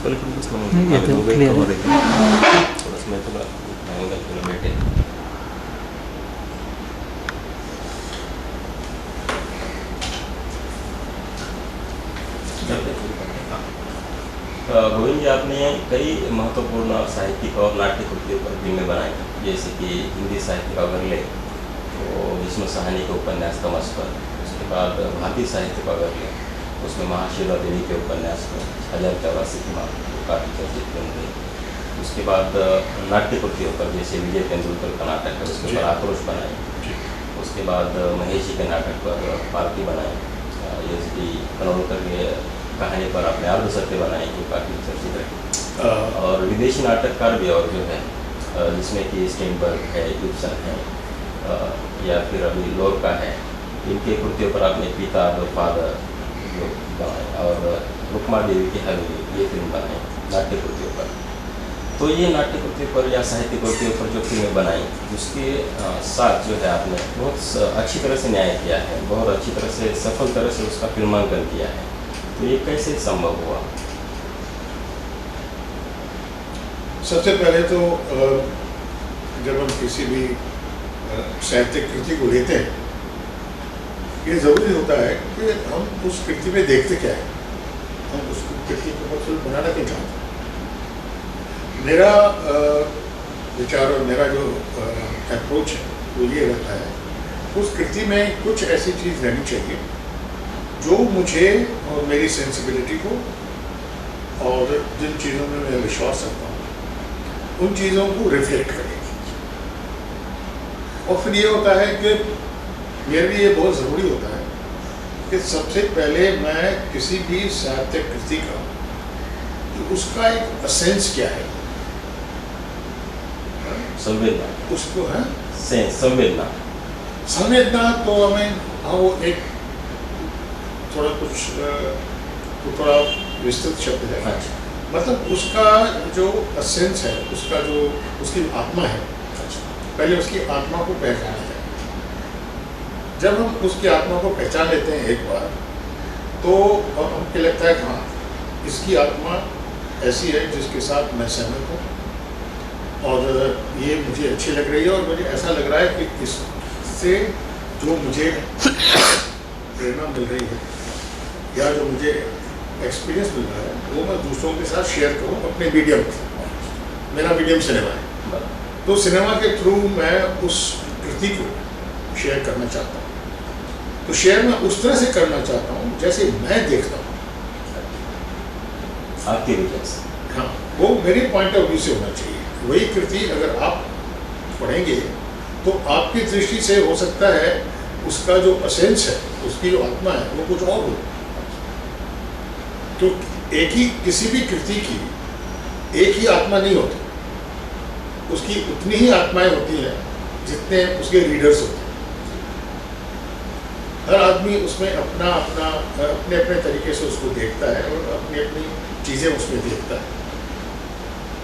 येतो क्लिअर थोडंसं मी तुला अँगल तुला भेटेल. गोविंद जी, आपने कई महत्वपूर्ण साहित्यिक और नाट्य कृतियों पर फिल्में बनाई, जैसे कि हिंदी साहित्य का अगर ले तो विष्णु साहनी के उपन्यास तमस्कर, उसके बाद भारतीय साहित्य का अगर ले उसमें महाशिला देवी के उपन्यास पर 1084 की माँ काफ़ी चर्चित फिल्म रही. उसके बाद नाट्य कृतियों पर जैसे विजय तेंदुलकर का नाटक है उसके पर आक्रोश बनाई. उसके बाद महेश जी के नाटक पर पार्टी बनाई. एस डी कनौलकर के कहानी पर आपने अर्ध सत्य बनाई जो काफ़ी चर्चित रही. और विदेशी नाटककार भी और जो है जिसमें कि स्टेनबर्ग है, गिब्सन है, या फिर अभी लोरका है, इनके कृतियों पर आपने पिता द फादर जो बनाए और रुक्मा देवी की हवेली ये फिल्म बनाई नाट्य कृतियों पर. तो ये नाट्य कृतियों पर या साहित्य कृतियों पर जो फिल्में बनाई उसके साथ जो है आपने बहुत अच्छी तरह से न्याय किया है, बहुत अच्छी तरह से सफल तरह से उसका फिल्मांकन किया है. तो ये कैसे संभव हुआ? सबसे पहले तो जब हम किसी भी साहित्यिक कृति को लेते हैं, ये ज़रूरी होता है कि हम उस कृति में देखते क्या है, हम उस कृति को मतलब बनाना क्यों चाहते हैं. मेरा विचार और मेरा जो अप्रोच है वो ये रहता है, उस कृति में कुछ ऐसी चीज़ रहनी चाहिए जो मुझे और मेरी सेंसिबिलिटी को और जिन चीज़ों में मैं विश्वास रखता हूँ उन चीज़ों को रिफ्लेक्ट करेगी. और फिर ये होता है कि मेरे लिए बहुत ज़रूरी होता है कि सबसे पहले मैं किसी भी साहित्यिक कृति का कि उसका एक असेंस क्या है, संवेदना, उसको है संवेदना. संवेदना तो हमें हाँ वो एक थोड़ा कुछ तो थोड़ा विस्तृत शब्द है. अच्छा. मतलब उसका जो असेंस है, उसका जो उसकी आत्मा है, पहले उसकी आत्मा को पहचाना जाए. जब हम उसकी आत्मा को पहचान लेते हैं एक बार, तो हमको लगता है कि हाँ इसकी आत्मा ऐसी है जिसके साथ मैं सहमत हूँ और ये मुझे अच्छी लग रही है और मुझे ऐसा लग रहा है कि इससे जो मुझे प्रेरणा मिल रही है या जो मुझे एक्सपीरियंस मिल रहा है वो मैं दूसरों के साथ शेयर करूँ अपने मीडियम से. मेरा मीडियम सिनेमा है, तो सिनेमा के थ्रू मैं उस कृति को शेयर करना चाहता हूँ. तो शेयर मैं उस तरह से करना चाहता हूँ जैसे मैं देखता हूँ, आपके विचार से. हाँ, वो मेरे पॉइंट ऑफ व्यू से होना चाहिए. वही कृति अगर आप पढ़ेंगे तो आपकी दृष्टि से हो सकता है उसका जो असेंस है, उसकी जो आत्मा है वो कुछ और हो. तो एक ही किसी भी कृति की एक ही आत्मा नहीं होती, उसकी उतनी ही आत्माएं होती हैं जितने उसके रीडर्स होते हैं. हर आदमी उसमें अपना अपना अपने अपने तरीके से उसको देखता है और अपनी अपनी चीज़ें उसमें देखता है.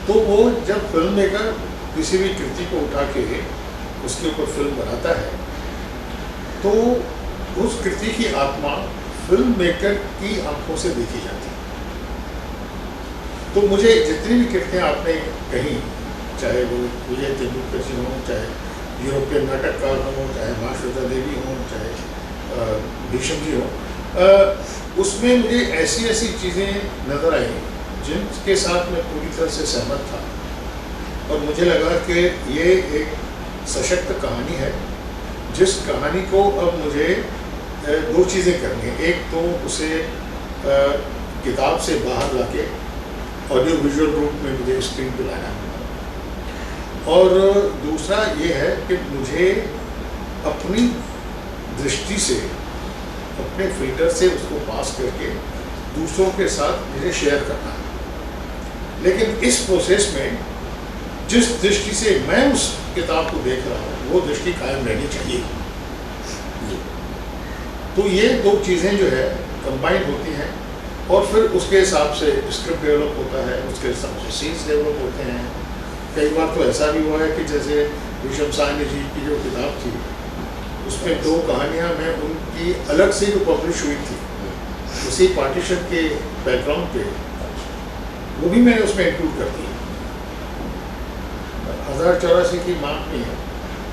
तो वो जब फिल्म मेकर किसी भी कृति को उठा के उसके ऊपर फिल्म बनाता है तो उस कृति की आत्मा फिल्म मेकर की आंखों से देखी जाती है. तो मुझे जितनी भी कृतियाँ आपने कही, चाहे वो विजय तेंदुलकर जी हों, चाहे यूरोपियन नाटककार हों, चाहे महाश्वेता देवी हों, चाहे भीष्म जी हों, उसमें मुझे ऐसी ऐसी चीज़ें नज़र आई जिनके साथ मैं पूरी तरह से सहमत था. और मुझे लगा कि ये एक सशक्त कहानी है जिस कहानी को अब मुझे दो चीज़ें करनी है. एक तो उसे किताब से बाहर लाके ऑडियो विजुअल रूप में मुझे स्क्रीन पे लाना है और दूसरा ये है कि मुझे अपनी दृष्टि से अपने फिल्टर से उसको पास करके दूसरों के साथ मुझे शेयर करना है. लेकिन इस प्रोसेस में जिस दृष्टि से मैं उस किताब को देख रहा हूँ वो दृष्टि कायम रहनी चाहिए. तो ये दो चीज़ें जो है कंबाइन होती हैं और फिर उसके हिसाब से स्क्रिप्ट डेवलप होता है, उसके हिसाब से सीन्स डेवलप होते हैं. कई बार तो ऐसा भी हुआ है कि जैसे विष्णु साहनी जी की जो किताब थी उसमें दो कहानियाँ मैं उनकी अलग से जो पब्लिश हुई थी उसी पार्टीशन के बैकग्राउंड पे वो भी मैंने उसमें इंक्लूड कर दी। 1084 की मांग में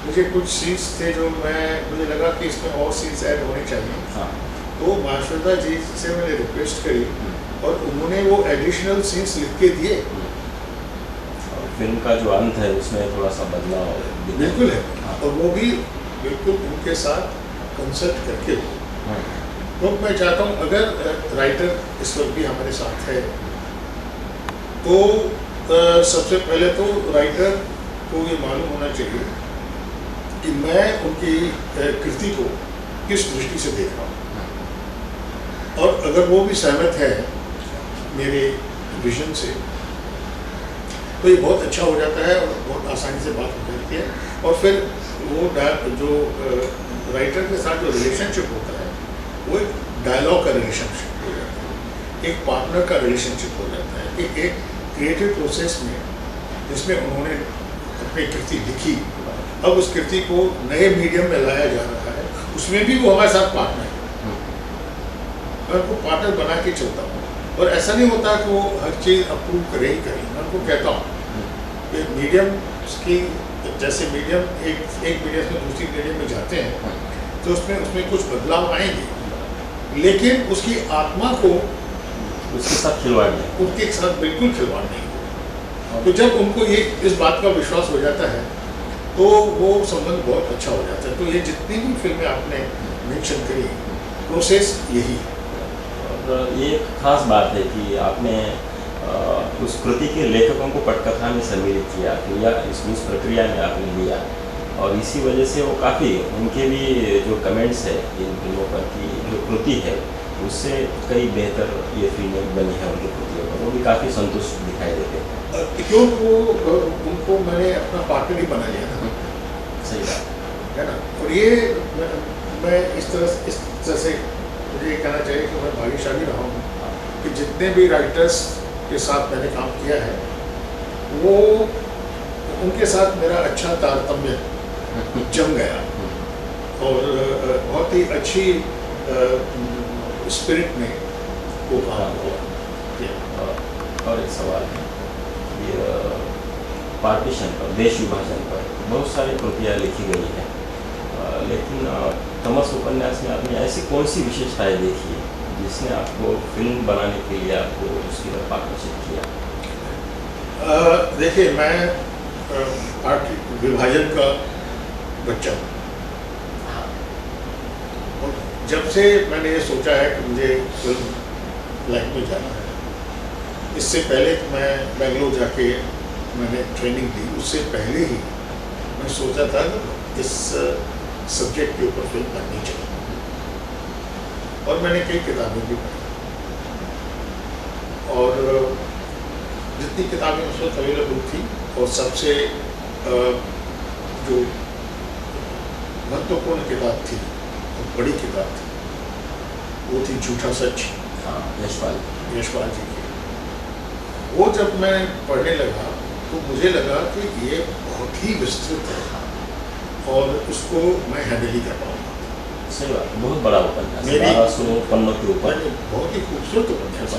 मुझे कुछ सीन्स थे जो मुझे लगा कि इसमें और सीन्स ऐड होने चाहिए। हाँ। तो माशुदा जी से मैंने रिक्वेस्ट करी और उन्होंने वो एडिशनल सीन्स लिख के दिए। और फिल्म का जो अंत है उसमें थोड़ा सा बदलाव बिल्कुल है। हाँ। और वो भी बिल्कुल उनके साथ कंसल्ट करके हो। हाँ। तो मैं चाहता हूँ अगर राइटर इस वक्त भी हमारे साथ है तो सबसे पहले तो राइटर को ये मालूम होना चाहिए कि मैं उनकी कृति को किस दृष्टि से देख रहा हूँ, और अगर वो भी सहमत है मेरे विजन से तो ये बहुत अच्छा हो जाता है और बहुत आसानी से बात हो जाती है। और फिर वो जो राइटर के साथ जो रिलेशनशिप होता है वो एक डायलॉग का रिलेशनशिप हो जाता है, एक पार्टनर का रिलेशनशिप हो जाता है कि एक क्रिएटिव प्रोसेस में जिसमें उन्होंने अपनी कृति लिखी, अब उस कृति को नए मीडियम में लाया जा रहा है, उसमें भी वो हमारे साथ पार्टनर है। मैं उनको पार्टनर बना के चलता हूँ और ऐसा नहीं होता कि वो हर चीज़ अप्रूव करे ही करे। मैं उनको कहता हूँ कि मीडियम की जैसे मीडियम एक मीडियम से दूसरी मीडियम में जाते हैं तो उसमें कुछ बदलाव आएंगे, लेकिन उसकी आत्मा को उसके साथ खिलवाड़ नहीं, उनके साथ बिल्कुल खिलवाड़ नहीं हो। तो जब उनको ये इस बात का विश्वास हो जाता है तो वो संबंध बहुत अच्छा हो जाता है। तो ये जितनी भी फिल्में आपने मेंशन करी प्रोसेस यही है। और ये एक खास बात है कि आपने उस कृति के लेखकों को पटकथा में सम्मिलित किया, या उस प्रक्रिया में आपने लिया, और इसी वजह से वो काफ़ी उनके भी जो कमेंट्स है इन फिल्मों पर की जो कृति है उससे कई बेहतर ये फिल्में बनी है उनकी कृतियों पर, वो भी काफ़ी संतुष्ट दिखाई देते हैं। क्यों वो उनको मैंने अपना पार्टनर ही बना लिया था। सही बात है ना। और ये मैं इस तरह से मुझे ये कहना चाहिए कि मैं भाग्यशाली रहा हूँ कि जितने भी राइटर्स के साथ मैंने काम किया है वो उनके साथ मेरा अच्छा तारतम्य जम गया और बहुत ही अच्छी स्पिरिट में वो काम हुआ। और एक सवाल है, ये पार्टीशन पर, देश विभाजन पर बहुत सारी कृतियाँ लिखी गई हैं, लेकिन तमस उपन्यास में आपने ऐसी कौन सी विशेषताएं देखी है जिसने आपको फिल्म बनाने के लिए आपको उसकी तरफ आकर्षित किया? देखिए, मैं पार्टी विभाजन का बच्चा हूँ। और जब से मैंने ये सोचा है कि मुझे फिल्म लाइन में जाना है, इससे पहले मैं बेंगलोर जाके मैंने ट्रेनिंग दी, उससे पहले ही मैं सोचा था कि इस सब्जेक्ट के ऊपर फिल्म बननी चाहिए। और मैंने कई किताबें भी पढ़ी और जितनी किताबें उस वक्त अवेलेबल थी, और सबसे जो महत्वपूर्ण किताब थी और बड़ी किताब थी वो थी झूठा सच, यशपाल जी की। वो जब मैं पढ़ने लगा तो मुझे लगा कि ये बहुत ही विस्तृत है और उसको मैं हैंडल ही कर पाऊँगा। सही बात, बहुत बड़ा उपन्यास, 1200 पन्नों के ऊपर, बहुत ही खूबसूरत उपन्यास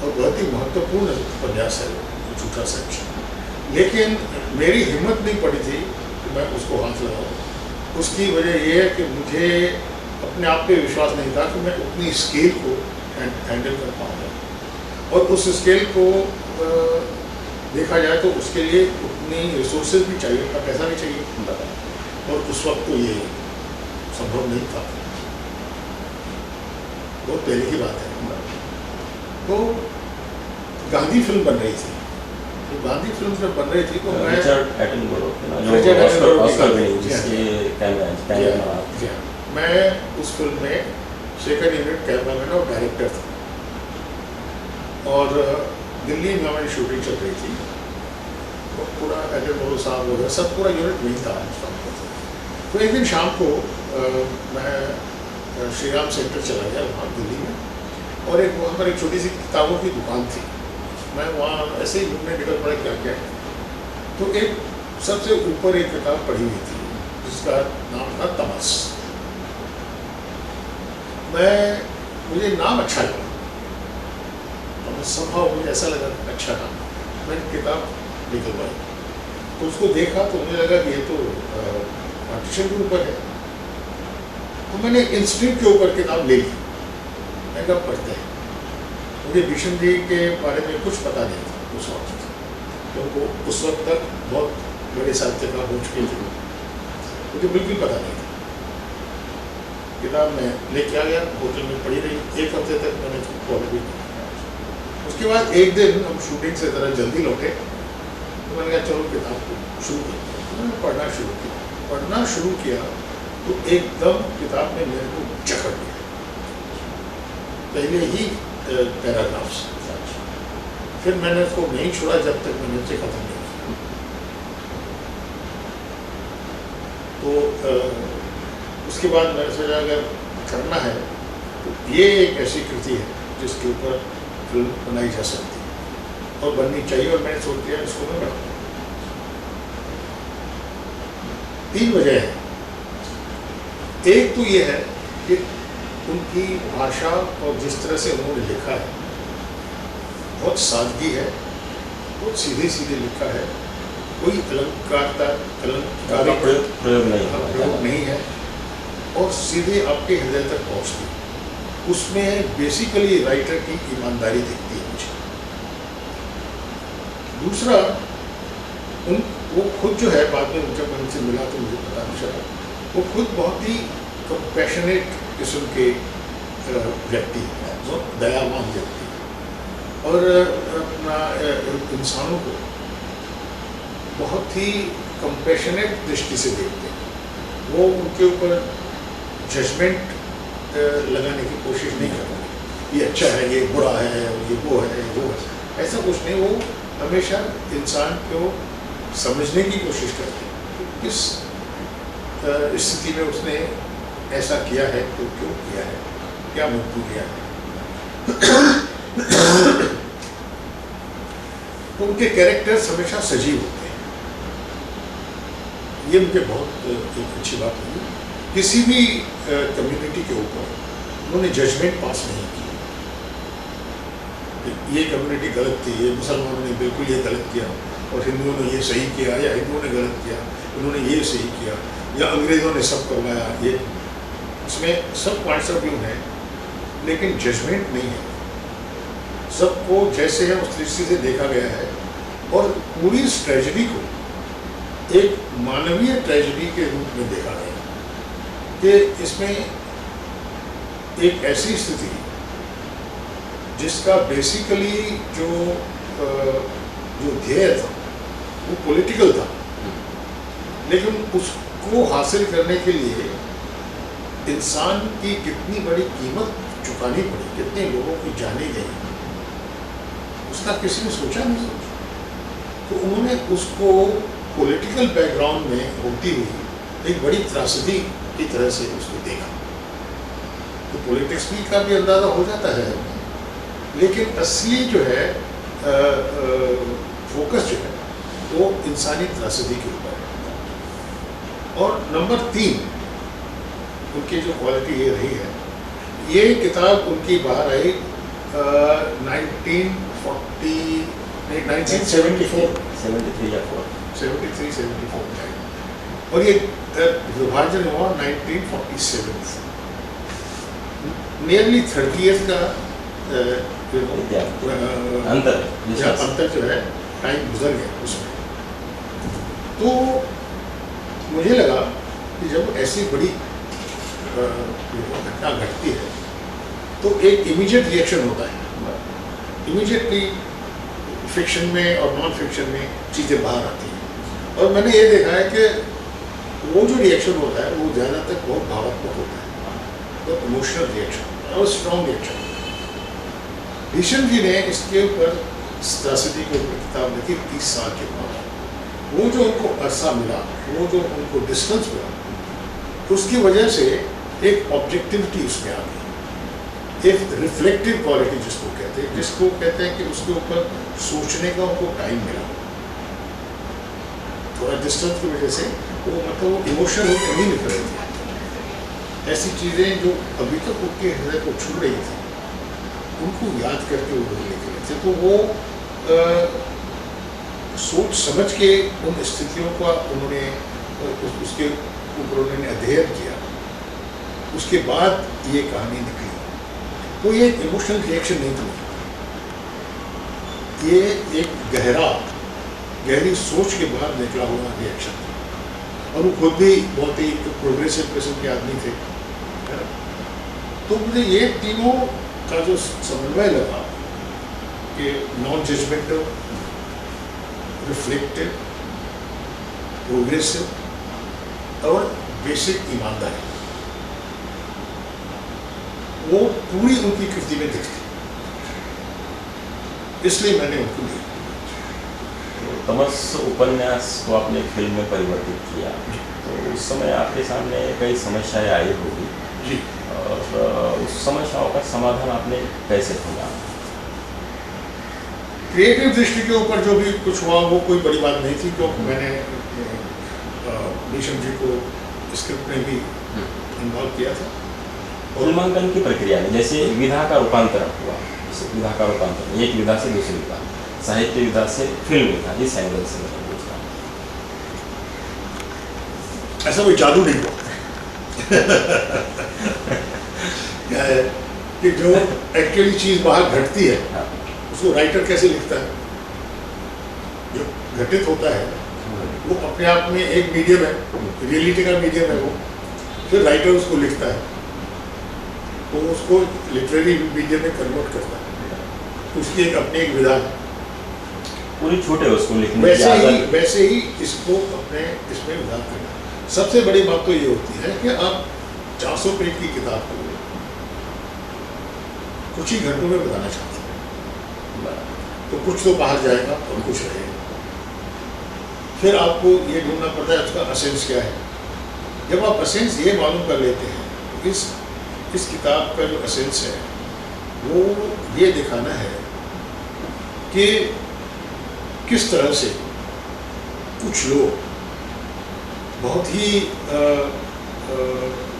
और बहुत ही महत्वपूर्ण उपन्यास है झूठा सच। लेकिन मेरी हिम्मत नहीं पड़ी थी कि मैं उसको हाथ लगाऊं। उसकी वजह यह है कि मुझे अपने आप पे विश्वास नहीं था कि मैं उतनी स्केल को हैंडल कर पाऊँगा, और उस स्केल को देखा जाए तो उसके लिए उतनी रिसोर्सेज भी चाहिए, उतना पैसा भी चाहिए, और उस वक्त तो ये संभव नहीं था। बहुत पहले की बात है। तो गांधी फिल्म बन रही थी, तो गांधी फिल्म जब बन रही थी तो मैं रिचर्ड एटनबरो, ऑस्कर विनिंग जिसके कैमरा, मैं उस फिल्म में सेकंड यूनिट कैमरामैन और डायरेक्टर था, और दिल्ली में हमारी शूटिंग चल रही थी। तो पूरा एटनबरो साहब वगैरह सब पूरा यूनिट नहीं था उस टाइम पर। तो एक दिन शाम को मैं श्री राम सेंटर चला गया वहाँ दिल्ली में, और वहाँ पर एक छोटी सी किताबों की दुकान थी। मैं वहाँ ऐसे ही घूमने निकल पड़ा क्या क्या, तो एक सबसे ऊपर एक किताब पढ़ी हुई थी जिसका नाम था तमस। मुझे नाम अच्छा लगा और संभव मुझे ऐसा लगा अच्छा था, मैंने किताब निकलवाई तो उसको देखा तो मुझे लगा कि ये तो पार्टीशन के ऊपर है, तो मैंने इंस्टीट्यूट के ऊपर किताब ले ली। मैं कब पढ़ते हैं, मुझे भीष्म जी के बारे में कुछ पता नहीं था उस वक्त, क्योंकि उस वक्त तक बहुत बड़े साहित्यकार हो चुके थे, मुझे बिल्कुल पता नहीं था। किताब मैं लेके आ गया, होटल में पड़ी रही, 1 हफ्ते तक मैंने फॉलो भी किया। उसके बाद एक दिन हम शूटिंग से ज़रा जल्दी लौटे, तो मैंने कहा चलो किताब को शुरू करते हैं। तो मैंने पढ़ना शुरू किया तो एकदम किताब में मेरे को जकड़ गया, पहले ही पैराग्राफ से। फिर मैंने उसको नहीं छोड़ा जब तक मैंने उसे खत्म नहीं किया। तो उसके बाद मैंने सोचा अगर करना है तो ये एक ऐसी कृति है जिसके ऊपर फिल्म बनाई जा सकती है और बननी चाहिए, और मैंने सोच दिया इसको मैं बनाऊँ। 3 वजह है। एक तो ये है कि उनकी भाषा और जिस तरह से उन्होंने लिखा है बहुत सादगी है, बहुत सीधे सीधे लिखा है, कोई अलंकार प्रयोग नहीं है और सीधे आपके हृदय तक पहुँचती है। उसमें बेसिकली राइटर की ईमानदारी दिखती है मुझे। दूसरा, वो खुद जो है, बाद में जब मैं उनसे मिला तो मुझे पता नहीं चला, वो खुद बहुत ही कंपैशनेट किस्म के व्यक्ति हैं, दयावान व्यक्ति, और अपना इंसानों को बहुत ही कंपैशनेट दृष्टि से देखते हैं। वो उनके ऊपर जजमेंट लगाने की कोशिश नहीं करते, ये अच्छा है, ये बुरा है, ये वो है, वो है, ऐसा कुछ नहीं। वो हमेशा इंसान को समझने की कोशिश करते हैं, किस स्थिति में उसने ऐसा किया है, तो क्यों किया है, क्या मजबूरियाँ है। तो उनके कैरेक्टर्स हमेशा सजीव होते हैं, ये मुझे बहुत एक अच्छी बात लगी। किसी भी कम्युनिटी के ऊपर उन्होंने जजमेंट पास नहीं की, ये कम्युनिटी गलत थी, ये मुसलमानों ने बिल्कुल ये गलत किया, और हिंदुओं ने ये सही किया, या हिंदुओं ने गलत किया, इन्होंने ये सही किया, या अंग्रेज़ों ने सब करवाया। ये इसमें सब पॉइंट्स ऑफ व्यू हैं, लेकिन जजमेंट नहीं है। सबको जैसे है उस दृष्टि से देखा गया है, और पूरी इस ट्रेजेडी को एक मानवीय ट्रेजेडी के रूप में देखा गया कि इसमें एक ऐसी स्थिति जिसका बेसिकली जो ध्येय था वो पॉलिटिकल था, लेकिन उसको हासिल करने के लिए इंसान की कितनी बड़ी कीमत चुकानी पड़ी, कितने लोगों की जाने गई, उसका किसी ने सोचा नहीं सोचा। तो उन्होंने उसको पॉलिटिकल बैकग्राउंड में होती हुई एक बड़ी त्रासदी की तरह से उसको देखा। तो पॉलिटिक्स का भी अंदाज़ा हो जाता है, लेकिन असली जो है फोकस जो है वो इंसानी त्रासदी के ऊपर है। और नंबर 3 उनकी जो क्वालिटी ये रही है, ये किताब उनकी बाहर आई 1974 और ये विभाजन हुआ 1947 से। नियरली 30 ईयर्स का अंतर जो है, टाइम गुजर गया उसमें। तो मुझे लगा कि जब ऐसी बड़ी घटना घटती है तो एक इमीडिएट रिएक्शन होता है, इमीडिएटली फिक्शन में और नॉन फिक्शन में चीज़ें बाहर आती हैं। और मैंने ये देखा है कि वो जो रिएक्शन होता है वो ज़्यादातर बहुत भावात्मक होता है, तो इमोशनल रिएक्शन और स्ट्रॉन्ग रिएक्शन। भीष्म जी ने इसके ऊपर त्रासदी के ऊपर किताब लिखी 30 साल के बाद। वो जो उनको अरसा मिला, वो जो उनको डिस्टेंस मिला, उसकी वजह से एक ऑब्जेक्टिविटी उसमें आ गई, एक रिफ्लेक्टिव क्वालिटी जिसको कहते हैं कि उसके ऊपर सोचने का उनको टाइम मिला। थोड़ा डिस्टेंस की वजह से वो मतलब वो इमोशनल होकर नहीं निकल रही थी, ऐसी चीज़ें जो अभी तक उनके हृदय को छू रही थी उनको याद करके वो लिख रहे थे। तो वो सोच समझ के उन स्थितियों का उन्होंने उसके ऊपर उन्होंने अध्ययन किया, उसके बाद ये कहानी निकली। तो ये इमोशनल रिएक्शन नहीं था, ये एक गहरी सोच के बाद निकला हुआ रिएक्शन था। और वो खुद भी बहुत ही प्रोग्रेसिव किस्म के आदमी थे, है ना। तो मुझे ये तीनों का जो समन्वय लगा कि नॉन जजमेंटल, रिफ्लेक्टिव, प्रोग्रेसिव और बेसिक ईमानदारी, वो पूरी उनकी कृति में दिखती, इसलिए मैंने उनको लिया। तमस उपन्यास को आपने फिल्म में परिवर्तित किया, तो उस समय आपके सामने कई समस्याएं आई होगी जी। और उस समस्याओं का समाधान आपने कैसे ढूंढा? क्रिएटिव दृष्टि के ऊपर जो भी कुछ हुआ वो कोई बड़ी बात नहीं थी, क्योंकि मैंने भीष्म जी को स्क्रिप्ट में भी इन्वॉल्व किया था। फिल्मांकन की प्रक्रिया में जैसे विधा का रूपांतरण हुआ, जैसे विधा का रूपांतरण एक विधा से दूसरी विधा, साहित्य विधा से फिल्म विधा, इस एंगल से मैं पूछता हूँ। ऐसा कोई जादू नहीं हुआ। क्या है कि जो एक्चुअली चीज बाहर घटती है उसको राइटर कैसे लिखता है, जो घटित होता है वो अपने आप में एक मीडियम है, रियलिटी का मीडियम है वो, फिर राइटर उसको लिखता है तो उसको लिटरेरी मीडियम में कन्वर्ट करता है, उसकी एक अपनी एक विधा है। पूरी छूट है उसको लिखने की वैसे ही इसको अपने इसमें विधा करना। सबसे बड़ी बात तो ये होती है कि आप 400 पेज की किताब को कुछ ही घंटों में बताना चाहते हैं, तो कुछ तो बाहर जाएगा और कुछ रहेगा। फिर आपको ये ढूंढना पड़ता है उसका असेंस क्या है। जब आप असेंस ये मालूम कर लेते हैं, तो इस किताब का जो असेंस है वो ये दिखाना है कि किस तरह से कुछ लोग बहुत ही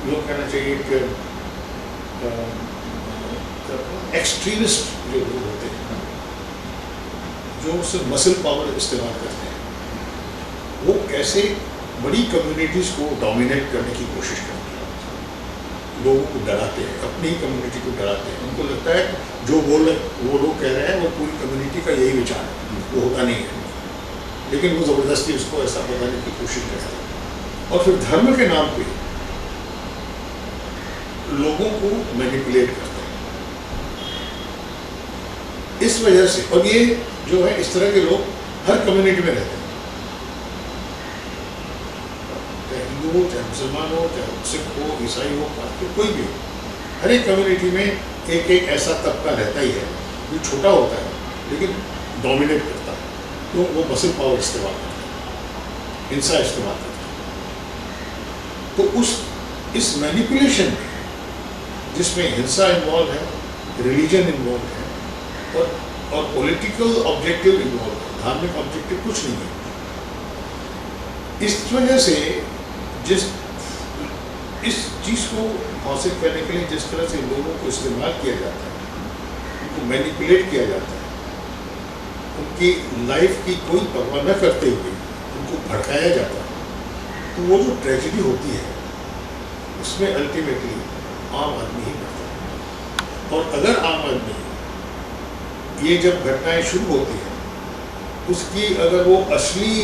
लोग कहना चाहिए कि एक्सट्रीमिस्ट जो लोग होते हैं, जो सिर्फ मसल पावर इस्तेमाल करते हैं, वो कैसे बड़ी कम्युनिटीज को डोमिनेट करने की कोशिश करते हैं, लोगों को डराते हैं, अपनी ही कम्युनिटी को डराते हैं। उनको लगता है जो वो लोग कह रहे हैं वो पूरी कम्युनिटी का यही विचार है, वो होता नहीं है, लेकिन वो ज़बरदस्ती उसको ऐसा बताने की कोशिश करते हैं। और फिर धर्म के नाम पे लोगों को मैनिपुलेट करते हैं। इस वजह से, और ये जो है इस तरह के लोग हर कम्युनिटी में रहते हैं, चाहे हिंदू हो, चाहे मुसलमान हो, चाहे सिख हो, ईसाई हो, पारसी, कोई भी हो, हर एक कम्युनिटी में एक ऐसा तबका रहता ही है जो छोटा होता है लेकिन डोमिनेट करता है। तो वो मसल पावर इस्तेमाल करता है, हिंसा इस्तेमाल करता है। तो इस मैनिपुलेशन में जिसमें हिंसा इन्वॉल्व है, रिलीजन इन्वॉल्व है और पॉलिटिकल ऑब्जेक्टिव इन्वॉल्व है, धार्मिक ऑब्जेक्टिव कुछ नहीं है। इस वजह से इस चीज़ को हासिल करने के लिए जिस तरह से लोगों को इस्तेमाल किया जाता है, उनको मैनिपुलेट किया जाता है, उनकी लाइफ की कोई परवाह न करते हुए उनको भड़काया जाता है, तो वो जो ट्रेजेडी होती है उसमें अल्टीमेटली आम आदमी ही मरता है। और अगर आम आदमी ये जब घटनाएं शुरू होती है उसकी अगर वो असली